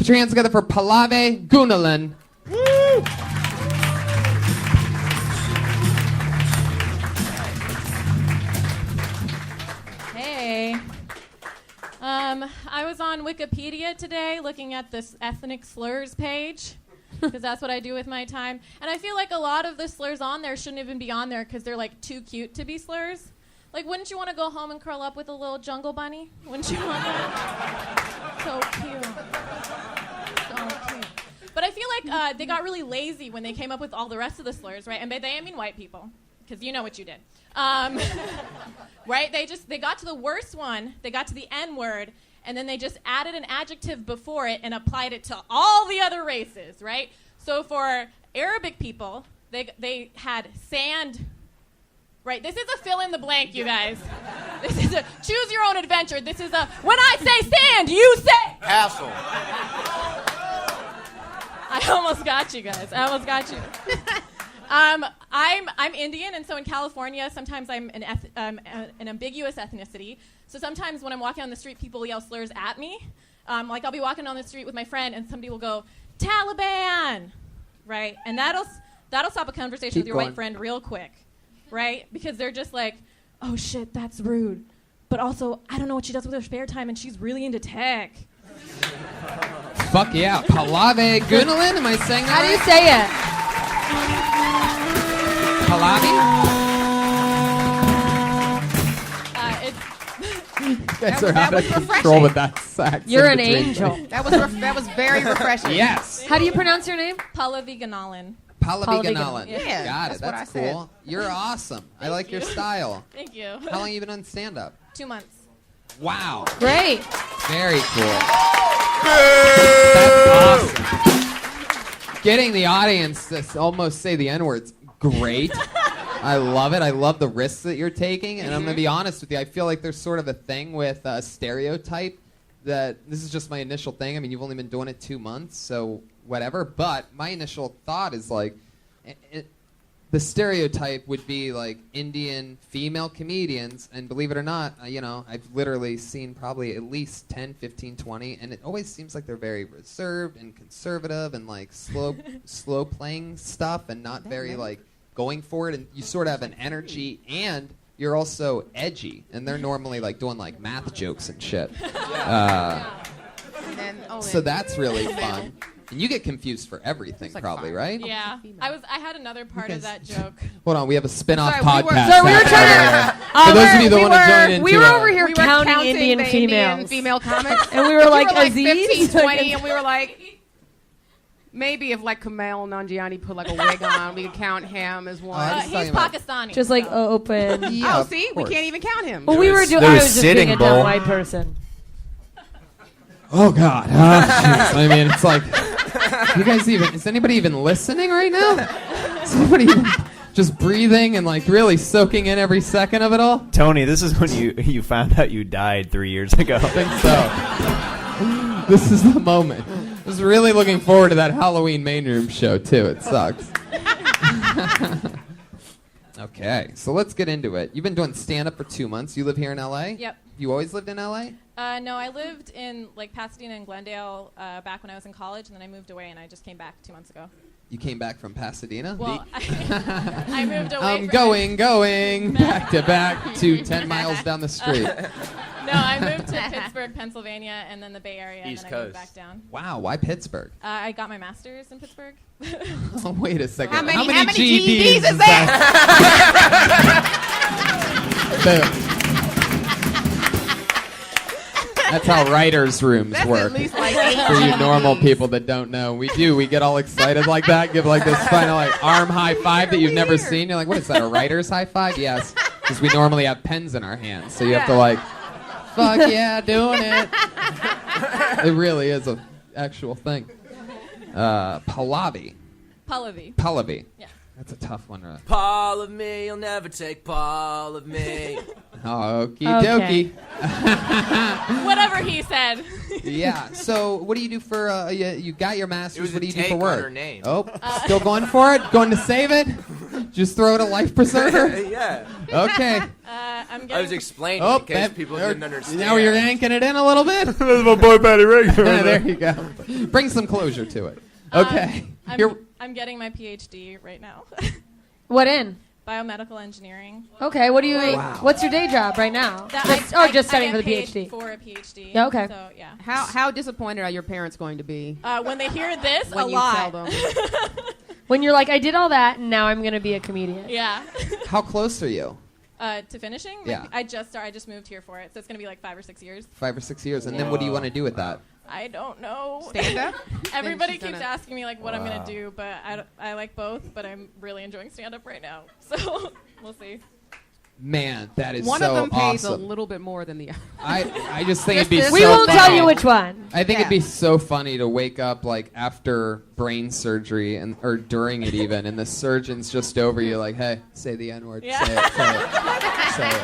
Put your hands together for Pallavi Gunalan. Woo! Hey. I was on Wikipedia today looking at this ethnic slurs page because that's what I do with my time. And I feel like a lot of the slurs on there shouldn't even be on there because they're like too cute to be slurs. Like, wouldn't you want to go home and curl up with a little jungle bunny? Wouldn't you want that? So cute. So cute. But I feel like they got really lazy when they came up with all the rest of the slurs, right? And by they, I mean white people, because you know what you did. Right? They got to the worst one. They got to the N-word, and then they just added an adjective before it and applied it to all the other races, right? So for Arabic people, they had sand. Right, this is a fill in the blank, you guys. This is a choose your own adventure. This is a when I say sand, you say hassle. I almost got you guys. I almost got you. I'm Indian, and so in California, sometimes I'm an ambiguous ethnicity. So sometimes when I'm walking on the street, people yell slurs at me. Like I'll be walking on the street with my friend, and somebody will go Taliban, right? And that'll stop a conversation with your white friend real quick. Right? Because they're just like, oh shit, that's rude. But also, I don't know what she does with her spare time, and she's really into tech. Fuck yeah. Pallavi Gunalan, am I saying that? How do you say it? Pallavi? You guys are out of control with that sax. You're an angel. That was very refreshing. Yes. How do you pronounce your name? Pallavi Gunalan. Pallavi Gunalan. Yeah, got it. That's cool. You're awesome. I like your style. Thank you. How long have you been on stand-up? 2 months. Wow. Great. Very cool. That's awesome. Getting the audience to almost say the N-words, great. I love it. I love the risks that you're taking. And I'm going to be honest with you. I feel like there's sort of a thing with stereotype that this is just my initial thing. I mean, you've only been doing it 2 months, so whatever. But my initial thought is like, the stereotype would be like Indian female comedians, and believe it or not, I've literally seen probably at least 10, 15, 20, and it always seems like they're very reserved and conservative and like slow playing stuff and not very like going for it, and you sort of have an energy, and you're also edgy, and they're normally like doing like math jokes and shit. So that's really fun. And you get confused for everything, like probably, right? Yeah. I had another part of that joke. Hold on, we have a spin-off podcast. We were trying to. For those of you that want to join in, we were over here counting Indian females. Female comics, and we were like, like Aziz? 15, 20, and we were like, maybe if like Kumail Nanjiani put like a wig on, we could count him as one. He's Pakistani. Just like open. Yeah, oh, see, we can't even count him. Well, I was just being a dumb white person. Oh God! I mean, it's like, you guys is anybody even listening right now? Is anybody even just breathing and like really soaking in every second of it all? Tony, this is when you found out you died 3 years ago. I think so. This is the moment. I was really looking forward to that Halloween main room show too. It sucks. Okay, so let's get into it. You've been doing stand-up for 2 months. You live here in LA? Yep. You always lived in LA? No, I lived in like Pasadena and Glendale back when I was in college, and then I moved away, and I just came back 2 months ago. You came back from Pasadena? Well, I moved away. I'm going back to back to 10 miles down the street. No, I moved to Pittsburgh, Pennsylvania, and then the Bay Area, East and then I moved Coast. back down. Wow, why Pittsburgh? I got my master's in Pittsburgh. Oh, wait a second. How many GEDs is that? That's how writers' rooms That's work. at least like 8 For you normal people that don't know, we get all excited like that, give like this final like arm high five that you've never seen. You're like, what is that, a writer's high five? Yes, because we normally have pens in our hands, so you have to like, fuck yeah, doing it. It really is an actual thing. Pallavi. Pallavi. Yeah. That's a tough one. Paul of me, you'll never take Paul of me. Okie dokie. Whatever he said. Yeah. So, what do you do for? You got your master's. What do you do for on work? her name. Oh, still going for it? Going to save it? Just throw it a life preserver? Yeah. Okay. I'm getting. I was explaining Oh, in case people didn't understand. Now you're yanking it in a little bit? That's my boy Patty Regan. There you go. Bring some closure to it. Okay. I'm getting my PhD right now. What in? Biomedical engineering. Okay, what do you? What's your day job right now? Just studying for the PhD. For a PhD. Yeah, okay. So yeah. How disappointed are your parents going to be When they hear this, when a you lot. tell them? When you're like, I did all that, and now I'm gonna be a comedian. Yeah. How close are you? To finishing? Yeah. I just moved here for it, so it's gonna be like 5 or 6 years. 5 or 6 years. And then what do you want to do with that? I don't know. Stand up? Everybody Then she's keeps gonna- asking me like what I'm gonna do, but I like both. But I'm really enjoying stand up right now, so we'll see. Man, that is One so of them pays awesome. a little bit more than the other. I just think it'd be so We won't funny. tell you which one. I think Yeah. it'd be so funny to wake up like after brain surgery or during it even, and the surgeon's just over you like, hey, say the N-word. Yeah. Say it. Say it.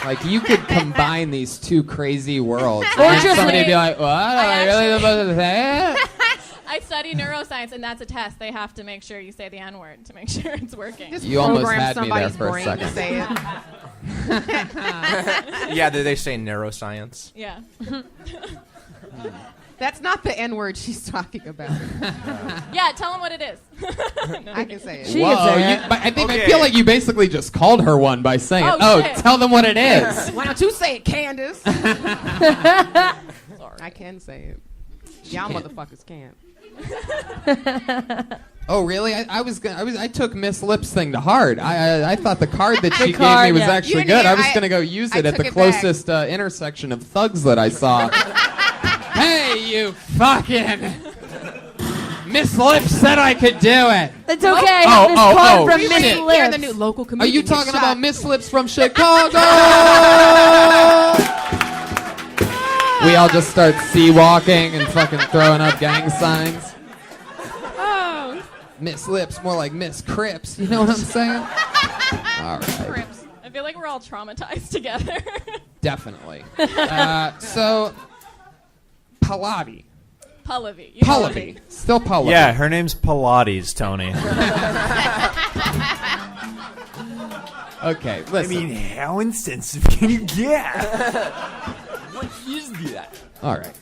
Like you could combine these two crazy worlds. Or And just somebody would be like- like, what? Are I really supposed to say it? I study neuroscience, and that's a test. They have to make sure you say the N-word to make sure it's working. Just You almost program had me there somebody's for a brain second. to say it. Yeah, they say neuroscience. Yeah. That's not the N-word she's talking about. Yeah, tell them what it is. I can say it. She can say it. I feel like you basically just called her one by saying it. Oh, Oh, shit. tell them what it is. Why don't you say it, Candice? I can say it. Y'all motherfuckers can't. Oh, really? I took Miss Lips thing to heart. I thought the card that she gave me card, was yeah. actually You good. I didn't- was gonna go use it I at the took it back. closest intersection of thugs that I saw. Hey, you fucking! Miss Lips said I could do it. It's okay. Oh, Miss oh, Card oh, from shit. Miss Here, Lips. the new local Are comedian. you gets talking shot. about Miss Lips from Chicago? We all just start sea walking and fucking throwing up gang signs. Oh, Miss Lips, more like Miss Crips. You know what I'm saying? All right. Crips. I feel like we're all traumatized together. Definitely. So, Pallavi. Pallavi. You know Pallavi. Still Pallavi. Yeah, her name's Pilates, Tony. Okay, listen. how insensitive can you get? What is that? All right.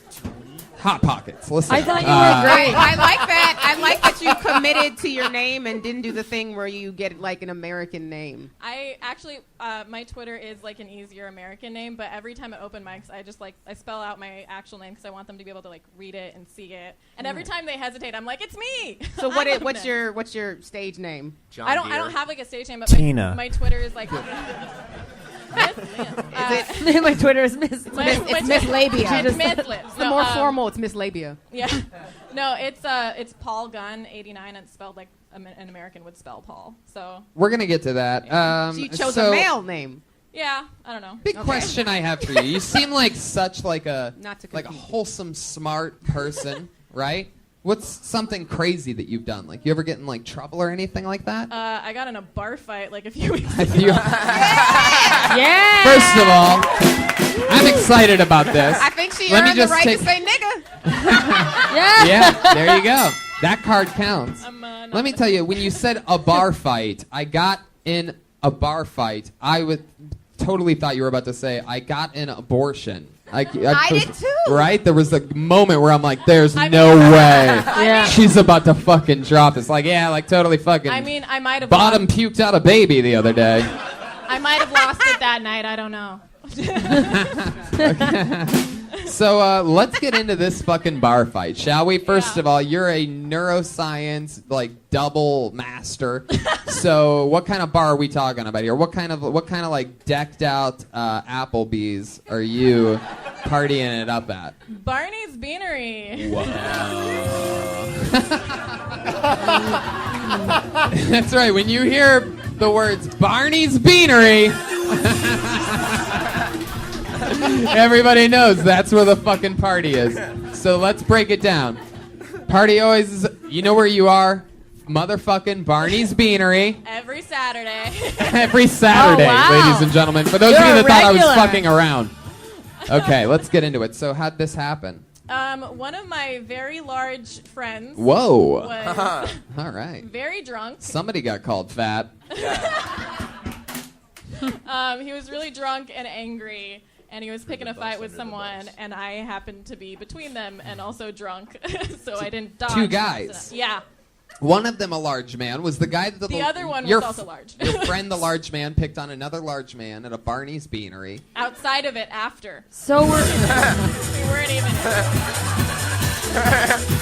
Hot Pockets. Listen. I thought you were great. I like that. I like that you committed to your name and didn't do the thing where you get like an American name. I actually, my Twitter is like an easier American name, but every time I open mics, I just I spell out my actual name because I want them to be able to like read it and see it. And every time they hesitate, I'm like, it's me. So I'm what's this. your stage name? John I don't Deere. have like a stage name, but Tina. my Twitter is like. My Twitter is Miss. It's Miss Labia. She just- Miss Lips. It's the more formal. It's Miss Labia. Yeah. No, it's Paul Gunn 89, and it's spelled like an American would spell Paul. So We're going to get to that. So you chose so, a male name. yeah, I don't know. Big question I have for you. You seem like such like a Not to like a confuse you. wholesome, smart person, right? What's something crazy that you've done? Like, you ever get in like trouble or anything like that? I got in a bar fight like a few weeks ago. You- Yeah. First of all, I'm excited about this. I think she Let me earned the just right take- to say nigga. Yeah. Yeah, there you go. That card counts. I'm, not Let me tell you, when you said a bar fight, I got in a bar fight. I totally thought you were about to say I got an abortion. I did too. Right? There was a moment where I'm like, there's I no mean- way. Yeah. She's about to fucking drop this. Like, yeah, like totally fucking. I mean, I might have Bottom puked out a baby the other day. I might have lost it that night. I don't know. So let's get into this fucking bar fight, shall we? First Yeah. of all, you're a neuroscience like double master. So what kind of bar are we talking about here? What kind of like decked out Applebee's are you partying it up at? Barney's Beanery. That's right. When you hear the words Barney's Beanery, everybody knows that's where the fucking party is. So let's break it down. Party always is, you know where you are? Motherfucking Barney's Beanery. Every Saturday. Every Saturday, Oh, wow. ladies and gentlemen. For those You're of you a that thought I was regular. fucking around. Okay, let's get into it. So how'd this happen? One of my very large friends Whoa. was All right. very drunk. Somebody got called fat. He was really drunk and angry, and he was picking a fight with someone, and I happened to be between them and also drunk, so I didn't dodge. Two guys. Yeah. One of them a large man. Was the guy that The other one was also large. Your friend, the large man, picked on another large man at a Barney's Beanery. Outside of it after. So We weren't even.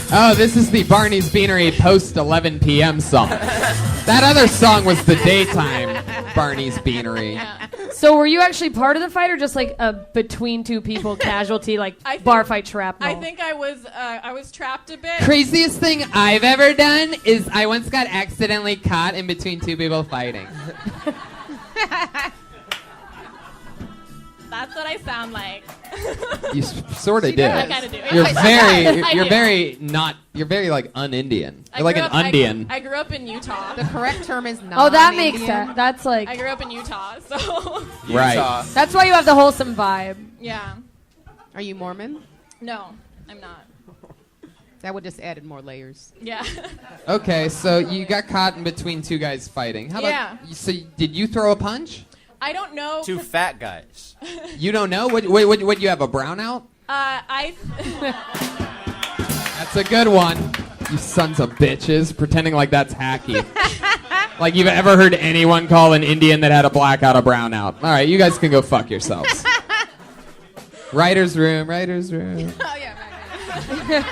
Oh, this is the Barney's Beanery post 11 p.m. song. That other song was the daytime Barney's Beanery. Yeah. So were you actually part of the fight, or just like a between two people casualty, like bar fight shrapnel? I think I was trapped a bit. Craziest thing I've ever done is I once got accidentally caught in between two people fighting. That's what I sound like. You sort of did. I kinda do. You're very like un-Indian. I You're like grew an up- Undian. I grew up in Utah. The correct term is non-Indian. Oh, that makes sense. That's like. I grew up in Utah, so Right. That's why you have the wholesome vibe. yeah. Are you Mormon? No, I'm not. That would just added more layers. Yeah. Okay, so you got caught in between two guys fighting. How about? Yeah. So did you throw a punch? I don't know. Two 'cause, fat guys. You don't know? What you have, a brownout? That's a good one. You sons of bitches, pretending like that's hacky. Like you've ever heard anyone call an Indian that had a blackout a brownout. All right, you guys can go fuck yourselves. Writer's room. Oh yeah. Right.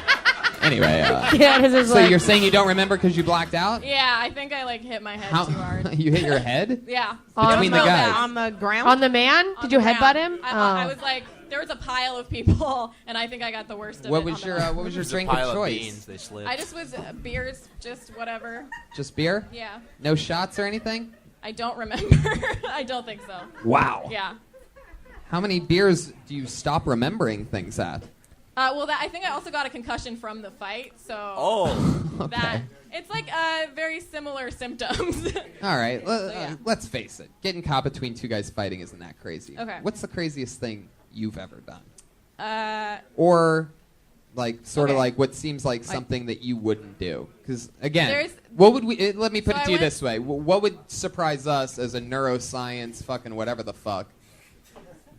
Anyway, Yeah, this is so like. you're saying you don't remember because you blacked out? Yeah, I think I like hit my head too hard. You hit your head? Yeah. Between the Real guys. bad. On the ground? On the man? On Did the you headbutt ground. him? I was like, there was a pile of people, and I think I got the worst of What it. was on your the- what was your There's a drink pile of of choice? beans they slid. I just was beers, just whatever. Just beer? Yeah. No shots or anything? I don't remember. I don't think so. Wow. Yeah. How many beers do you stop remembering things at? Well, I think I also got a concussion from the fight, so Oh. that it's like very similar symptoms. All right, yeah. let's face it. Getting caught between two guys fighting isn't that crazy. Okay. What's the craziest thing you've ever done? uh, Or, like, sort of Okay. like what seems like something that you wouldn't do? Because, again, There's- what would we... let me put So it I to you went- this way. What would surprise us as a neuroscience fucking whatever the fuck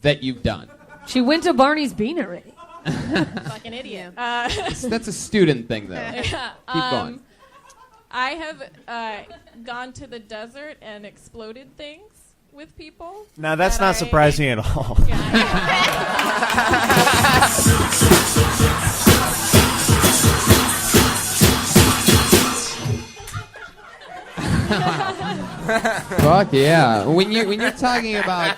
that you've done? She went to Barney's Beanery. fucking idiot. That's a student thing, though. Yeah. Keep going. I have gone to the desert and exploded things with people. Now that's that not I- surprising at all. Yeah, Fuck yeah! When you're talking about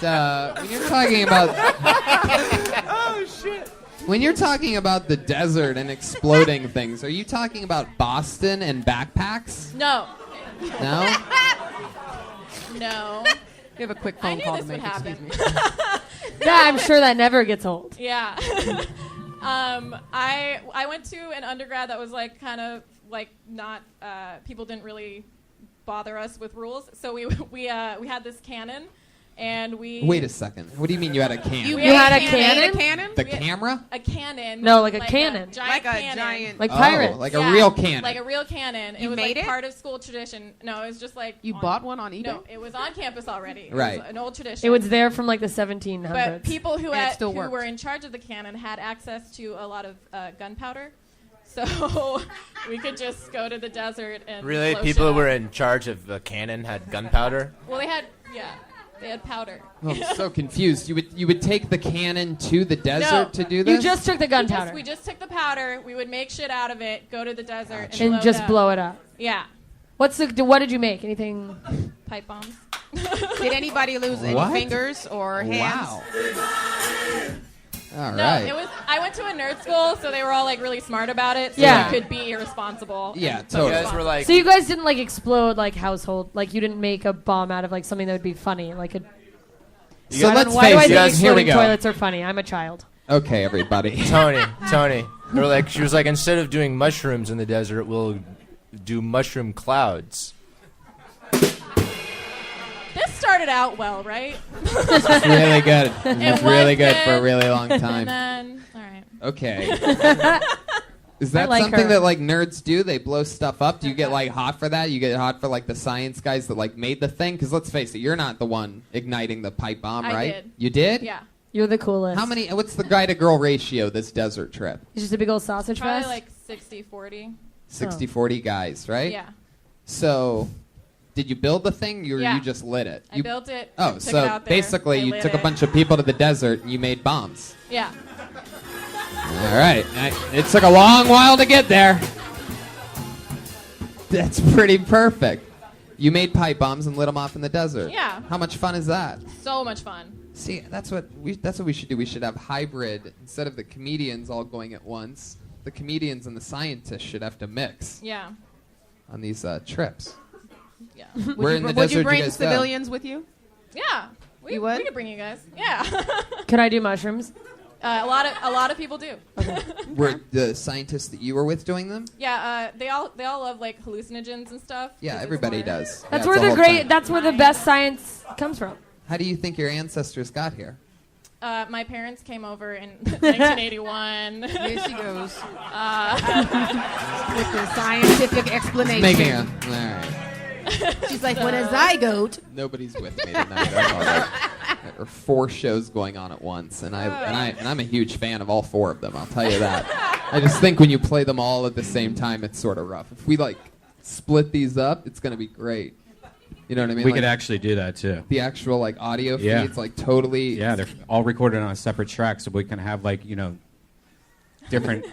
Oh shit. when you're talking about the desert and exploding things, are you talking about Boston and backpacks? no. No. No. You have a quick I phone knew call this to would make. Excuse happen. me. Yeah, I'm sure that never gets old. Yeah. I went to an undergrad that was like kind of like not people didn't really bother us with rules, so we had this cannon, and we Wait a second. What do you mean you had a can? You had a cannon? A cannon? The we had camera? a cannon. No, like a cannon. giant Like a cannon. giant. Like pirates. Oh, like a Yeah, real cannon. Like a real cannon. It You was made like it? part of school tradition. No, it was just like You bought one on eBay? No, it was on campus already. It Right. was an old tradition. It was there from like the 1700s. But people who And it still who worked. were in charge of the cannon had access to a lot of gunpowder. So we could just go to the desert and Really? blow People shit who were up. in charge of the cannon had gunpowder? Well, they had powder. Oh, I'm so confused. You would take the cannon to the desert to do this? You just took the gunpowder We just took the powder. We would make shit out of it. Go to the desert and just blow it up. Yeah, What did you make? Anything? pipe bombs. Did anybody lose any What? fingers or hands? Wow. All No, right. it was. I went to a nerd school, so they were all like really smart about it. So Yeah. you could be irresponsible. Yeah, and totally. You guys were like, So you guys didn't like explode like household, like you didn't make a bomb out of like something that would be funny, like a. So let's Why do I face think it. Here we exploding go. toilets are funny? I'm a child. Okay, everybody. Tony. They were like, she was like, instead of doing mushrooms in the desert, we'll do mushroom clouds. This started started out well, right? It's really good. It's really good for a good. really long And time. then, all right. Okay. Is that like something her. that like nerds do? They blow stuff up. Do you get like hot for that? You get hot for like the science guys that like made the thing? Because let's face it, you're not the one igniting the pipe bomb, I right? did. You did? Yeah. You're the coolest. How many? What's the guy to girl ratio this desert trip? It's just a big old sausage Probably fest. like 60-40. 60-40 guys, right? Yeah. So, did you build the thing? Or Yeah. you just lit it? I You- built it. Oh, took so it out there, basically I you lit took a it. bunch of people to the desert and you made bombs. Yeah. All right. It took a long while to get there. That's pretty perfect. You made pipe bombs and lit them off in the desert. Yeah. How much fun is that? So much fun. See, that's what we should do. We should have hybrid instead of the comedians all going at once. The comedians and the scientists should have to mix Yeah. on these trips. Yeah. We're in the Would desert. you bring guys go. civilians with you? Yeah. We You would? could bring you guys. Yeah. Could I do mushrooms? A lot of people do. Were the scientists that you were with doing them? Yeah. They all love like hallucinogens and stuff. Yeah, 'cause it's everybody more- does. That's Yeah, where it's a the whole great. thing. That's where the best science comes from. How do you think your ancestors got here? My parents came over in 1981. Here she goes. With the scientific explanation. Making a. All right. She's like, when a zygote. Nobody's with me tonight. There are 4 shows going on at once, and I'm a huge fan of all 4 of them. I'll tell you that. I just think when you play them all at the same time, it's sort of rough. If we like split these up, it's gonna be great. You know what I mean? We Like, could actually do that too. the actual like audio Yeah. feeds, like totally. Yeah, they're all recorded on a separate track, so we can have like different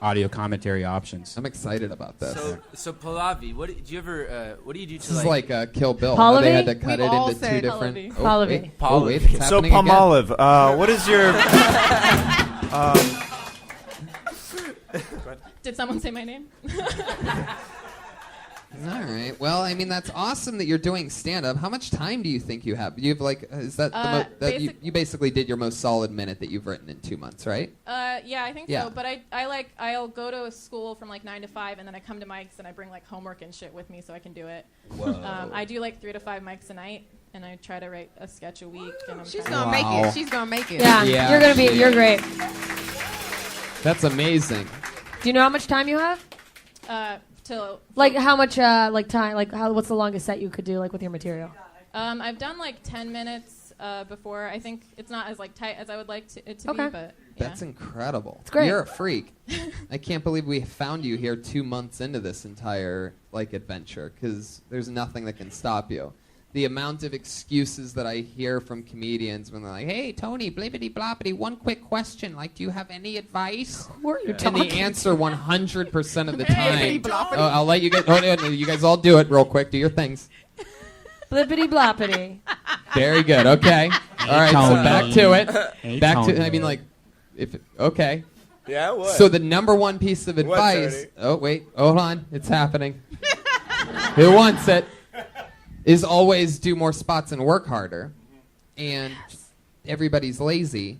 audio commentary options. I'm excited about this. So Pallavi, what do you do to This is like Kill Bill. Pallavi? How they had to cut We've it all into 2 said different. Pallavi. Oh, Pallavi. wait. Oh, wait, it's So happening again. Palmolive, what is your? Did someone say my name? All right. Well, I mean, that's awesome that you're doing stand-up. How much time do you think you have? You have like, is that you basically did your most solid minute that you've written in 2 months, right? Yeah, I think Yeah. so. But I'll go to a school from like 9 to 5, and then I come to mics and I bring like homework and shit with me so I can do it. Whoa. I do like 3 to 5 mics a night, and I try to write a sketch a week. And I'm She's trying gonna Wow. make it. She's gonna make it. Yeah, Yeah, you're gonna be. she You're is. great. That's amazing. Do you know how much time you have? till Like how much like time? Like what's the longest set you could do like with your material? I've done like 10 minutes before. I think it's not as like tight as I would like it to Okay. be, but yeah. That's incredible. It's great. You're a freak. I can't believe we found you here 2 months into this entire like adventure, because there's nothing that can stop you. The amount of excuses that I hear from comedians when they're like, "Hey, Tony, blibbity bloppity, one quick question. Like, do you have any advice?" Who are you And talking? the answer 100% of the time. Blibbity bloppity. Oh, I'll let you get. Oh, no, you guys all do it real quick. Do your things. Blippity bloppity. Very good. Okay. All right. So Tony. back to it. Hey, Back to. Tony. I mean, like, if okay. Yeah, what? So the number one piece of What, advice. Tony? Oh wait, hold on, it's happening. Who wants it? Is always do more spots and work harder, and everybody's lazy,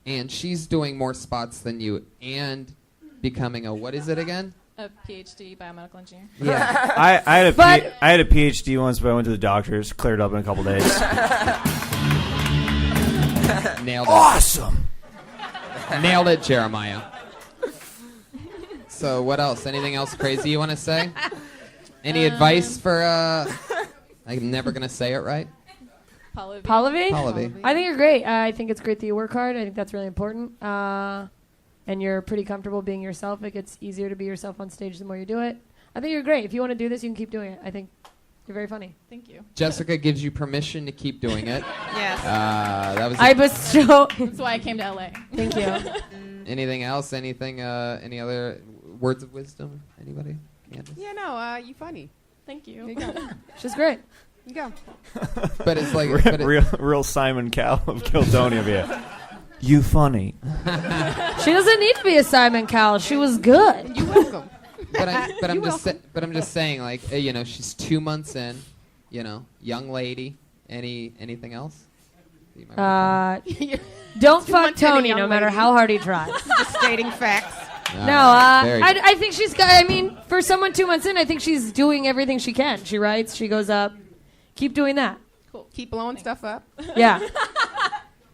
and she's doing more spots than you and becoming a what is it again? A PhD biomedical engineer. Yeah. I had a But- I had a PhD once, but I went to the doctors, cleared up in a couple days. Nailed it. Awesome. Nailed it, Jeremiah. So what else? Anything else crazy you want to say? Any advice for? I'm never gonna say it right. Pallavi. Pallavi? I think you're great. I think it's great that you work hard. I think that's really important. And you're pretty comfortable being yourself. It gets easier to be yourself on stage the more you do it. I think you're great. If you want to do this, you can keep doing it. I think you're very funny. Thank you. Jessica gives you permission to keep doing it. Yes. That was. I bestow. That's why I came to LA. Thank you. Anything else? Anything? Any other words of wisdom? Anybody? Candice? Yeah, no, you funny. Thank There you you. go. She's great. You go. But it's like but it- real Simon Cowell of Kildonia of you. You funny. She doesn't need to be a Simon Cowell. She was good. You're welcome. but I'm You're just welcome. but I'm just saying, like, she's 2 months in, young lady. Anything else? You might wanna Don't 2 fuck months in, a Tony young no matter lady. how hard he tries. Just stating facts. tell? No, All right, very good. I think she's got. I mean, for someone 2 months in, I think she's doing everything she can. She writes, she goes up. Keep doing that. Cool. Keep blowing stuff up. Yeah.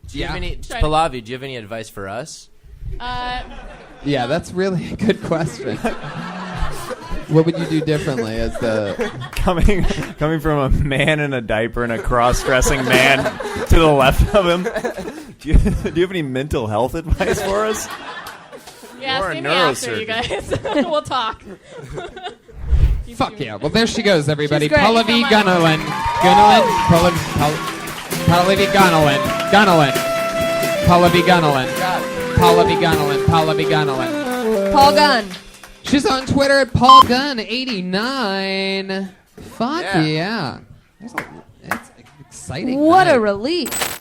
Do you have any, Try to- Pallavi, do you have any advice for us? Yeah, that's really a good question. What would you do differently as the... coming from a man in a diaper and a cross-dressing man to the left of him. Do you have any mental health advice for us? Yeah, You're a see me after, you neurosurgeon. guys. We'll talk. Fuck yeah. Well, there she goes, everybody. She's great. Pallavi Thank you so Gunalan. Pallavi Gunalan. Pallavi Gunalan. Pallavi Gunalan. Pallavi Gunalan. Paul Gunn. She's on Twitter at PaulGunn89. Fuck yeah. It's exciting. What night. a relief.